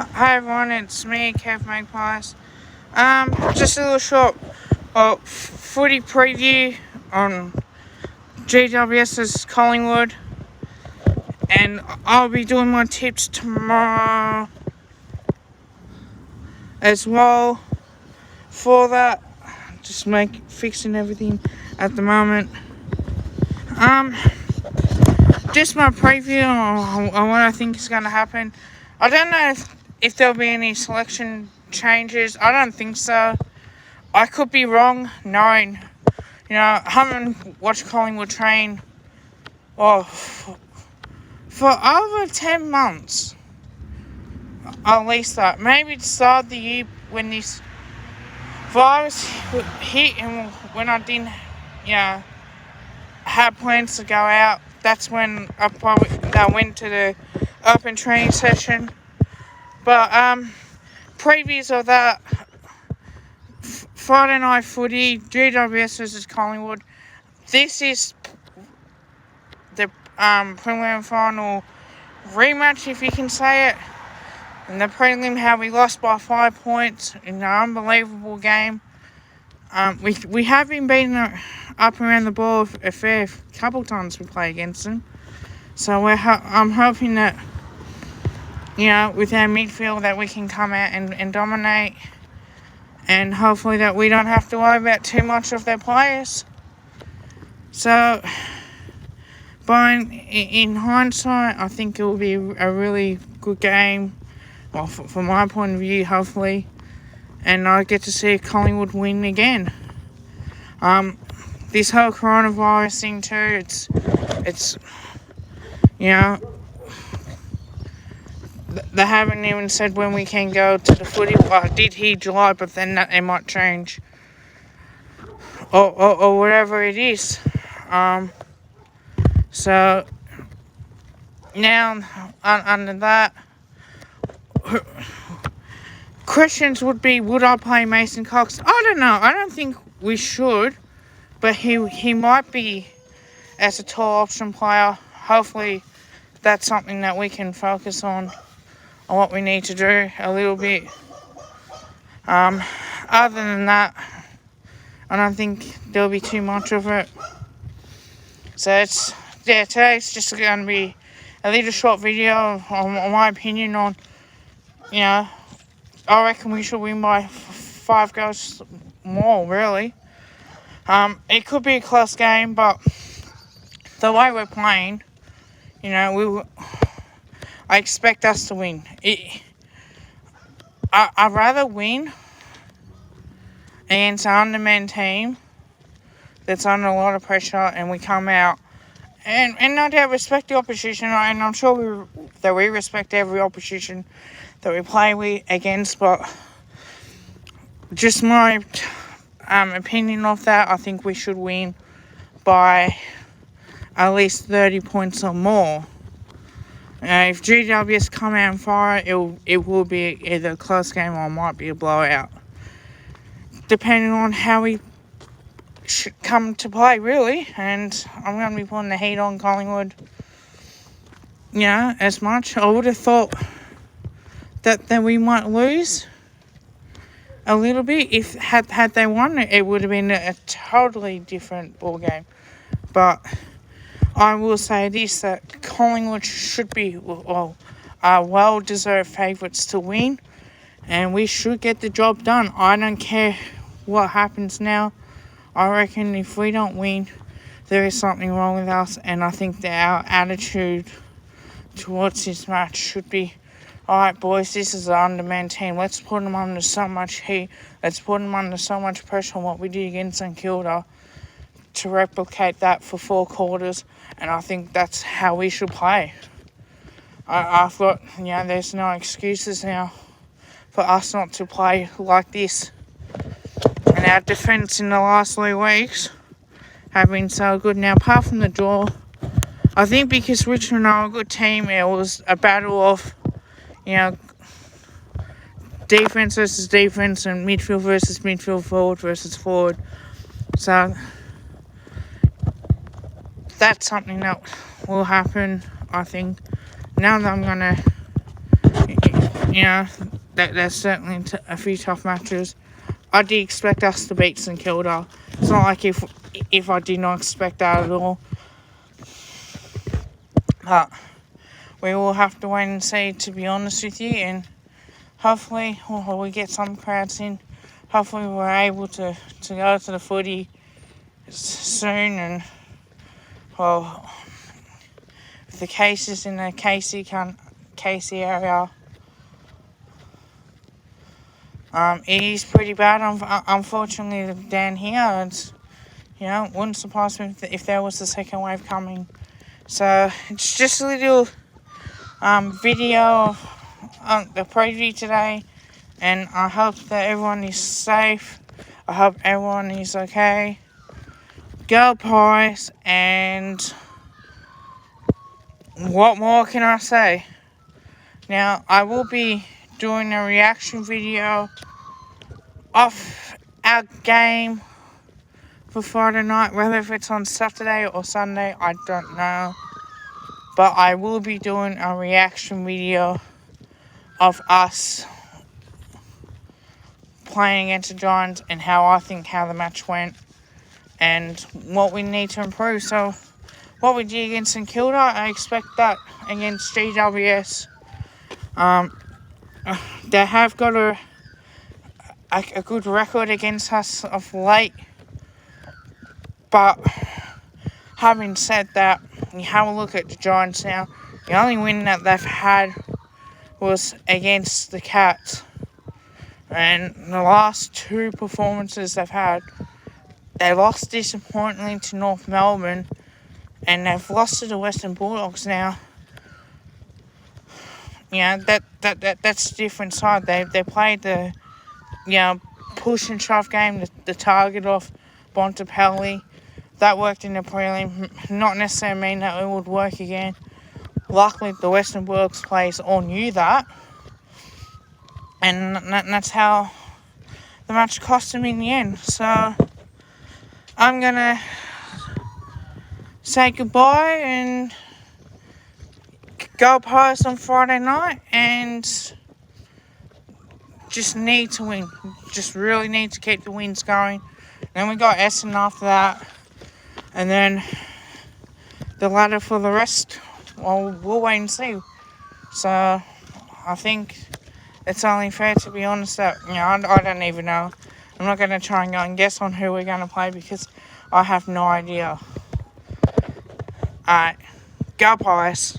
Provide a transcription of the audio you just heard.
Hi everyone, it's me, Kev Magpies. Just a little short footy preview on GWS's Collingwood, and I'll be doing my tips tomorrow as well. For that, just fixing everything at the moment. Just my preview on what I think is going to happen. I don't know if there'll be any selection changes. I don't think so. I could be wrong, knowing, I haven't watched Collingwood train for over 10 months. At least that. Maybe to start the year when this virus hit and when I didn't, have plans to go out. That's when I went to the open training session. But previews of that, Friday night footy, GWS versus Collingwood. This is the prelim final rematch, if you can say it. In the prelim, how we lost by 5 points in an unbelievable game. We have been beaten up around the ball a fair couple times we play against them. So I'm hoping that, with our midfield that we can come out and dominate. And hopefully that we don't have to worry about too much of their players. So, in hindsight, I think it will be a really good game. Well, from my point of view, hopefully. And I get to see Collingwood win again. This whole coronavirus thing too, it's they haven't even said when we can go to the footy. Well, I did hear July, but then it might change. Or whatever it is. So, now, under that, questions would be, would I play Mason Cox? I don't know. I don't think we should. But he might be as a tall option player. Hopefully, that's something that we can focus on what we need to do a little bit. Other than that, I don't think there'll be too much of it. So today's just going to be a little short video on my opinion on, I reckon we should win by 5 goals more, really. It could be a close game, but the way we're playing, I expect us to win. I'd rather win against an undermanned team that's under a lot of pressure and we come out and no doubt respect the opposition, and I'm sure that we respect every opposition that we play against, but just my opinion of that, I think we should win by at least 30 points or more. If GWS come out and fire, it will be either a close game or it might be a blowout. Depending on how we come to play, really. And I'm going to be putting the heat on Collingwood, as much. I would have thought that we might lose a little bit. If had they won, it would have been a totally different ball game. But I will say this, that Collingwood should be well-deserved favourites to win, and we should get the job done. I don't care what happens now. I reckon if we don't win, there is something wrong with us, and I think that our attitude towards this match should be, alright boys, this is an undermanned team. Let's put them under so much heat. Let's put them under so much pressure on what we did against St Kilda to replicate that for 4 quarters, and I think that's how we should play. I've got, there's no excuses now for us not to play like this. And our defence in the last 3 weeks have been so good. Now, apart from the draw, I think because Richmond are a good team, it was a battle of, defence versus defence and midfield versus midfield, forward versus forward. So that's something that will happen, I think. Now that I'm going to you know, there's certainly a few tough matches. I did expect us to beat St Kilda. It's not like if I did not expect that at all. But we will have to wait and see, to be honest with you, and hopefully we get some crowds in. Hopefully we're able to go to the footy soon, and well, the cases in the Casey area, it is pretty bad. Unfortunately, down here, it's, you know, wouldn't surprise me if there was a second wave coming. So it's just a little video on the preview today, and I hope that everyone is safe. I hope everyone is okay. Go Pies, and what more can I say? Now, I will be doing a reaction video of our game for Friday night, whether if it's on Saturday or Sunday, I don't know. But I will be doing a reaction video of us playing against the Giants and how the match went and what we need to improve. So what we did against St Kilda, I expect that against GWS. They have got a good record against us of late. But having said that, you have a look at the Giants now. The only win that they've had was against the Cats. And the last two performances they've had, they lost disappointingly to North Melbourne, and they've lost to the Western Bulldogs now. You know, that's a different side. They played the, you know, push and shove game, the target off Bontempelli. That worked in the prelim. Not necessarily mean that it would work again. Luckily, the Western Bulldogs players all knew that. And that's how the match cost them in the end. So, I'm going to say goodbye and go Pies on Friday night, and just need to win. Just really need to keep the wins going. Then we got Essendon after that. And then the ladder for the rest, well, we'll wait and see. So, I think it's only fair, to be honest, that, you know, I don't even know. I'm not going to try and go and guess on who we're going to play because I have no idea. Alright, go Pies.